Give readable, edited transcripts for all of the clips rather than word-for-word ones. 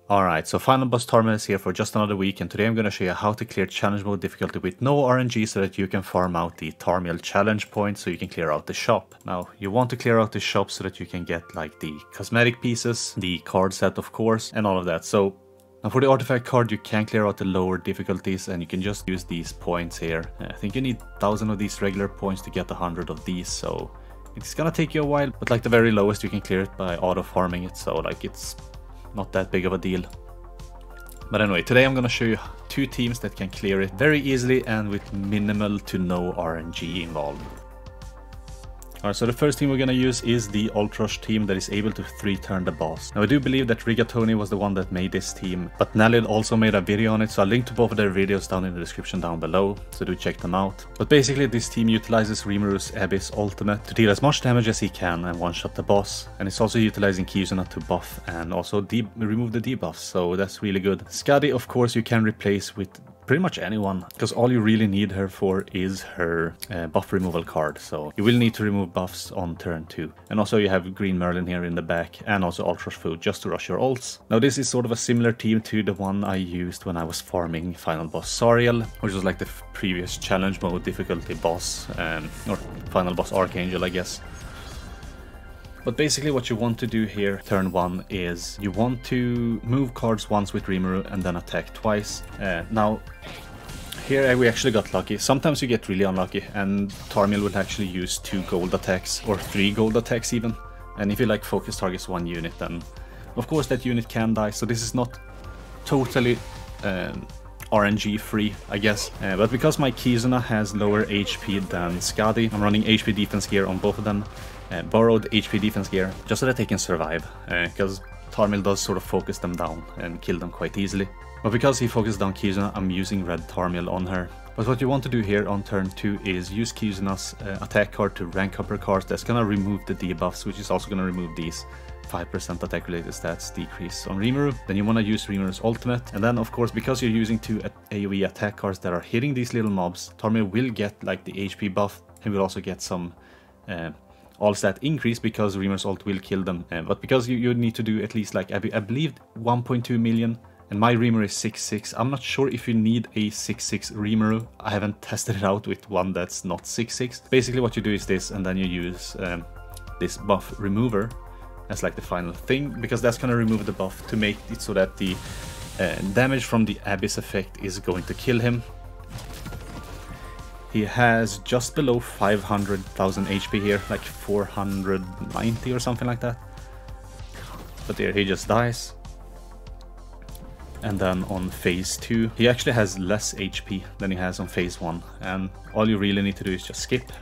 Alright, so Final Boss Tarmiel is here for just another week, and today I'm going to show you how to clear challenge mode difficulty with no RNG so that you can farm out the Tarmiel challenge points so you can clear out the shop. Now, you want to clear out the shop so that you can get like the cosmetic pieces, the card set of course, and all of that. So now for the artifact card you can clear out the lower difficulties and you can just use these points here. I think you need 1000 of these regular points to get 100 of these, so it's gonna take you a while, but like the very lowest you can clear it by auto farming it, so like it's not that big of a deal. But anyway, today I'm gonna show you 2 teams that can clear it very easily and with minimal to no RNG involved. Alright, so the first team we're gonna use is the Ultra Rush team that is able to 3-turn the boss. Now I do believe that Rigatoni was the one that made this team, but Nalil also made a video on it, so I'll link to both of their videos down in the description down below, so do check them out. But basically this team utilizes Rimuru's Abyss ultimate to deal as much damage as he can and one-shot the boss, and it's also utilizing Kizuna to buff and also remove the debuffs, so that's really good. Skadi, of course, you can replace with pretty much anyone, because all you really need her for is her buff removal card, so you will need to remove buffs on turn 2. And also you have Green Merlin here in the back, and also Ultra Rush Food just to rush your ults. Now this is sort of a similar team to the one I used when I was farming Final Boss Zariel, which was like the previous challenge mode difficulty boss, or Final Boss Archangel I guess. But basically what you want to do here, turn 1, is you want to move cards once with Rimuru and then attack twice. Now, here we actually got lucky. Sometimes you get really unlucky and Tarmiel will actually use 2 gold attacks, or 3 gold attacks even. And if you like focus targets 1 unit, then of course that unit can die, so this is not totally RNG free, I guess. But because my Kizuna has lower HP than Skadi, I'm running HP defense gear on both of them. Borrowed HP defense gear just so that they can survive, because Tarmiel does sort of focus them down and kill them quite easily. But because he focused down Kizuna, I'm using red Tarmiel on her. But what you want to do here on turn 2 is use Kizuna's attack card to rank up her cards. That's gonna remove the debuffs, which is also gonna remove these 5% attack related stats decrease on Rimuru. Then you want to use Rimuru's ultimate, and then of course because you're using 2 AoE attack cards that are hitting these little mobs, Tarmiel will get like the HP buff and will also get some all stat increase because Rimuru's ult will kill them. But because you need to do at least like I believe 1.2 million, and my Rimuru is 6.6. I'm not sure if you need a 6.6 Rimuru. I haven't tested it out with one that's not 6.6. Basically what you do is this, and then you use this buff remover as like the final thing, because that's going to remove the buff to make it so that the damage from the Abyss effect is going to kill him. He has just below 500,000 HP here, like 490 or something like that. But there, he just dies. And then on phase 2, he actually has less HP than he has on phase 1. And all you really need to do is just skip.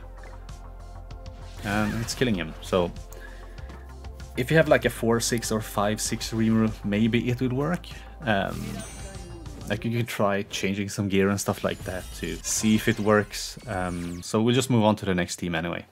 And it's killing him. So if you have like a 4.6 or 5.6 Rimuru, maybe it would work. Like you could try changing some gear and stuff like that to see if it works. So we'll just move on to the next team anyway.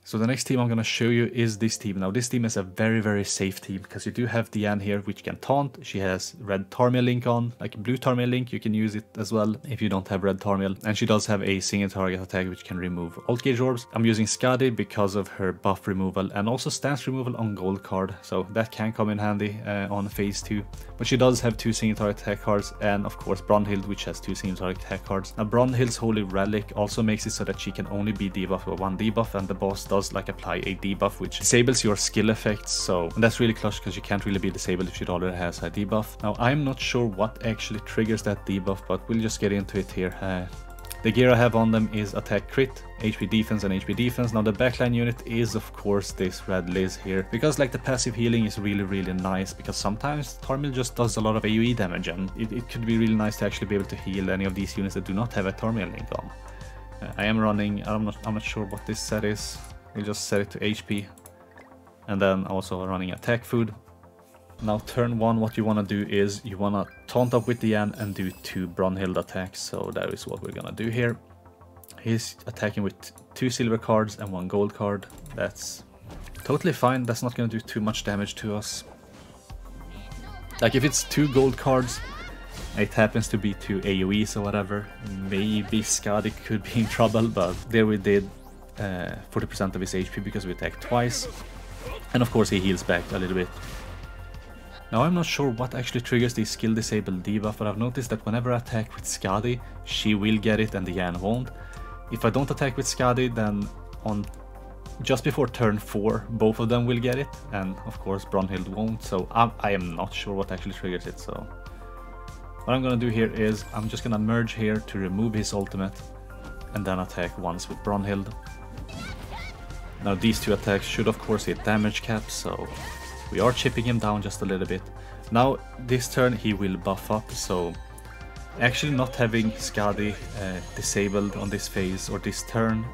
So the next team I'm going to show you is this team. Now this team is a very, very safe team because you do have Diane here, which can taunt. She has red Tarmiel link on, like blue Tarmiel link. You can use it as well if you don't have red Tarmiel. And she does have a single target attack which can remove ult gauge orbs. I'm using Skadi because of her buff removal and also stance removal on gold card. So that can come in handy on phase 2. But she does have 2 single target attack cards, and of course Brunhild, which has 2 single target attack cards. Now Brunhild's Holy Relic also makes it so that she can only be debuffed with 1 debuff, and the boss does like apply a debuff which disables your skill effects, so that's really clutch because you can't really be disabled if she already has a debuff. Now I'm not sure what actually triggers that debuff, but we'll just get into it here. The gear I have on them is attack crit, HP defense and HP defense. Now the backline unit is of course this red Liz here, because like the passive healing is really, really nice, because sometimes Tarmiel just does a lot of AoE damage, and it could be really nice to actually be able to heal any of these units that do not have a Tarmiel link on. I am running, I'm not sure what this set is. We'll just set it to HP, and then also running attack food. Now turn 1, what you want to do is you want to taunt up with Diane and do 2 Brunhild attacks, so that is what we're gonna do here. He's attacking with 2 silver cards and 1 gold card. That's totally fine, that's not gonna do too much damage to us. Like if it's 2 gold cards, it happens to be 2 AoEs or whatever, maybe Skadi could be in trouble, but there we did 40% of his HP because we attacked twice. And of course he heals back a little bit. Now I'm not sure what actually triggers the skill disable debuff, but I've noticed that whenever I attack with Skadi, she will get it and the Yan won't. If I don't attack with Skadi, then on just before turn 4, both of them will get it, and of course Brunhild won't, so I am not sure what actually triggers it. So what I'm gonna do here is I'm just gonna merge here to remove his ultimate, and then attack once with Brunhild. Now these two attacks should of course hit damage cap, so we are chipping him down just a little bit. Now this turn he will buff up, so actually not having Skadi disabled on this phase or this turn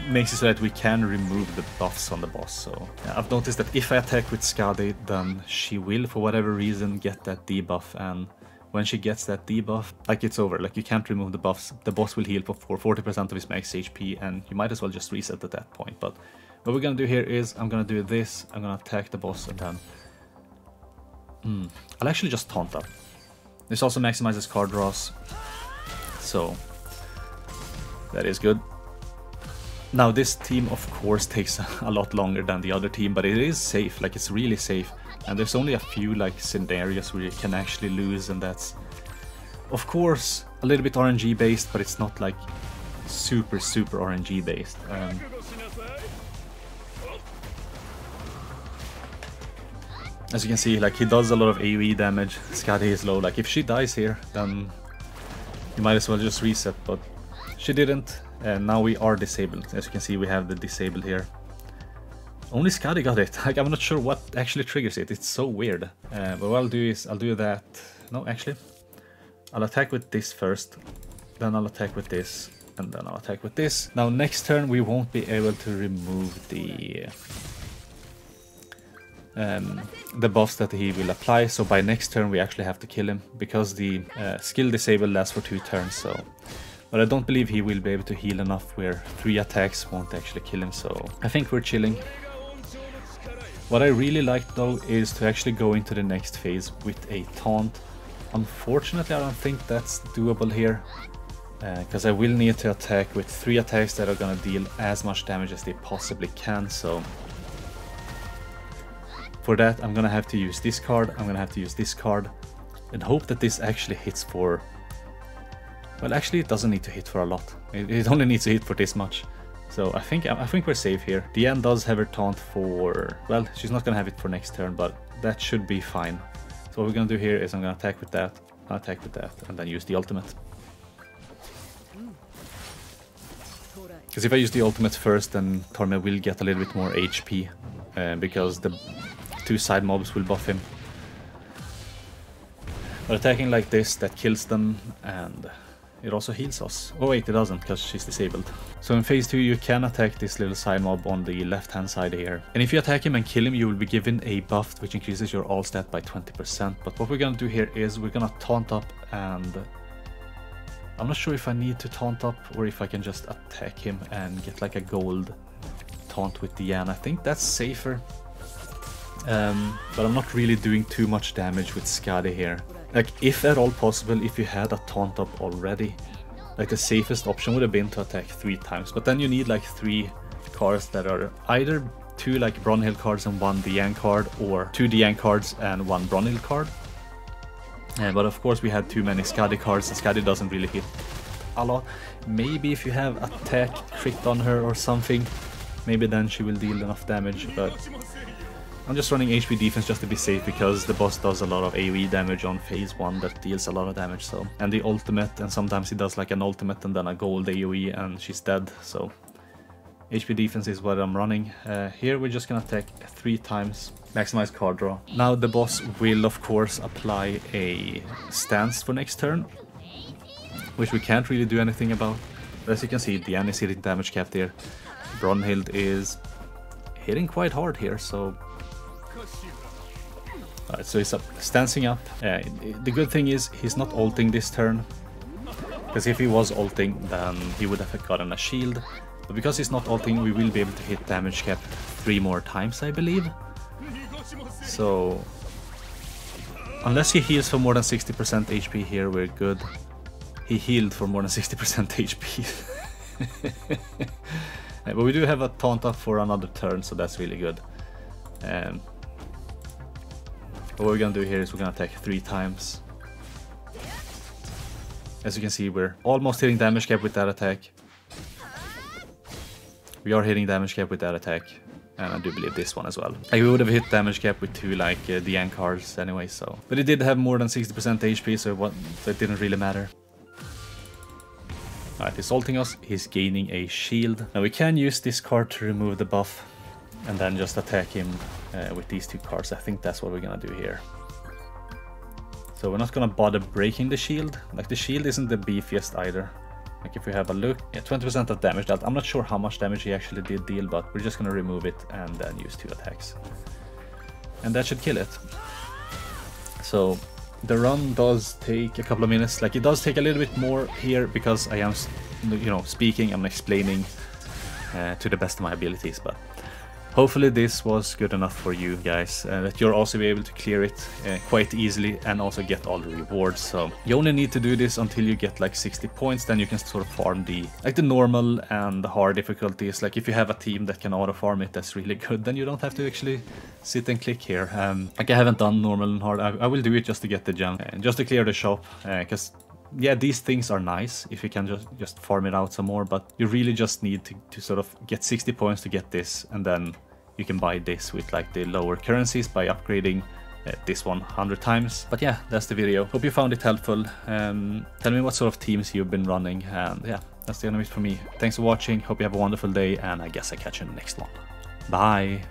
makes it so that we can remove the buffs on the boss. So yeah, I've noticed that if I attack with Skadi, then she will for whatever reason get that debuff, and when she gets that debuff, like, it's over. Like, you can't remove the buffs. The boss will heal for 40% of his max HP, and you might as well just reset at that point. But what we're gonna do here is I'm gonna do this. I'm gonna attack the boss, and then I'll actually just taunt up. This also maximizes card draws, so that is good. Now this team of course takes a lot longer than the other team, but it is safe. Like, it's really safe. And there's only a few like scenarios where you can actually lose, and that's of course a little bit RNG based, but it's not like super RNG based. As you can see, like, he does a lot of AoE damage. Skadi is low. Like, if she dies here, then you might as well just reset, but she didn't, and now we are disabled. As you can see, we have the disabled here. Only Skadi got it. Like, I'm not sure what actually triggers it. It's so weird. But what I'll do is I'll do that. No, actually, I'll attack with this first, then I'll attack with this, and then I'll attack with this. Now next turn we won't be able to remove the buffs that he will apply. So by next turn we actually have to kill him, because the skill disable lasts for 2 turns. So, but I don't believe he will be able to heal enough where 3 attacks won't actually kill him. So I think we're chilling. What I really like though is to actually go into the next phase with a taunt. Unfortunately, I don't think that's doable here, because I will need to attack with 3 attacks that are gonna deal as much damage as they possibly can. So for that I'm gonna have to use this card, I'm gonna have to use this card, and hope that this actually hits for... Well, actually it doesn't need to hit for a lot. It only needs to hit for this much. So I think we're safe here. Diane does have her taunt for... Well, she's not gonna have it for next turn, but that should be fine. So what we're gonna do here is I'm gonna attack with that, I'll attack with that, and then use the ultimate. Because if I use the ultimate first, then Tarmiel will get a little bit more HP, because the 2 side mobs will buff him. But attacking like this, that kills them, and it also heals us. Oh wait, it doesn't, because she's disabled. So in phase 2 you can attack this little side mob on the left hand side here. And if you attack him and kill him, you will be given a buff which increases your all stat by 20%. But what we're gonna do here is we're gonna taunt up, and I'm not sure if I need to taunt up or if I can just attack him and get like a gold taunt with Diane. I think that's safer. But I'm not really doing too much damage with Skadi here. Like, if at all possible, if you had a taunt up already, like, the safest option would have been to attack 3 times, but then you need like 3 cards that are either 2 like Brunhild cards and 1 Diane card, or 2 Diane cards and 1 Brunhild card. But of course we had too many Skadi cards, and Skadi doesn't really hit a lot. Maybe if you have attack crit on her or something, maybe then she will deal enough damage, but I'm just running HP defense just to be safe, because the boss does a lot of AoE damage on phase 1 that deals a lot of damage. So, and the ultimate, and sometimes he does like an ultimate and then a gold AoE and she's dead. So HP defense is what I'm running. Here we're just gonna attack 3 times, maximize card draw. Now the boss will of course apply a stance for next turn, which we can't really do anything about. But as you can see, Diane is hitting damage cap here. Brunhild is hitting quite hard here, so... Alright, so he's stancing up. The good thing is he's not ulting this turn, because if he was ulting, then he would have gotten a shield. But because he's not ulting, we will be able to hit damage cap 3 more times, I believe. So unless he heals for more than 60% HP here, we're good. He healed for more than 60% HP. But we do have a taunt up for another turn, so that's really good. But what we're gonna do here is we're gonna attack 3 times. As you can see, we're almost hitting damage cap with that attack. We are hitting damage cap with that attack. And I do believe this one as well. Like, we would have hit damage cap with 2 like DN cards anyway, so. But it did have more than 60% HP, so it didn't really matter. Alright, he's ulting us. He's gaining a shield. Now we can use this card to remove the buff and then just attack him with these 2 cards. I think that's what we're gonna do here. So we're not gonna bother breaking the shield. Like, the shield isn't the beefiest either. Like, if we have a look, yeah, 20% of damage dealt. I'm not sure how much damage he actually did deal, but we're just gonna remove it and then use 2 attacks. And that should kill it. So the run does take a couple of minutes. Like, it does take a little bit more here because I am, you know, speaking, I'm explaining to the best of my abilities, but hopefully this was good enough for you guys, that you'll also be able to clear it quite easily and also get all the rewards. So you only need to do this until you get like 60 points, then you can sort of farm the normal and the hard difficulties. Like, if you have a team that can auto farm it, that's really good, then you don't have to actually sit and click here. Like, I haven't done normal and hard. I will do it just to get the gem, just to clear the shop, because yeah, these things are nice if you can just farm it out some more, but you really just need to sort of get 60 points to get this, and then you can buy this with like the lower currencies by upgrading this one 100 times. But yeah, that's the video. Hope you found it helpful. Tell me what sort of teams you've been running, and yeah, that's the end of it for me. Thanks for watching. Hope you have a wonderful day, and I guess I catch you in the next one. Bye.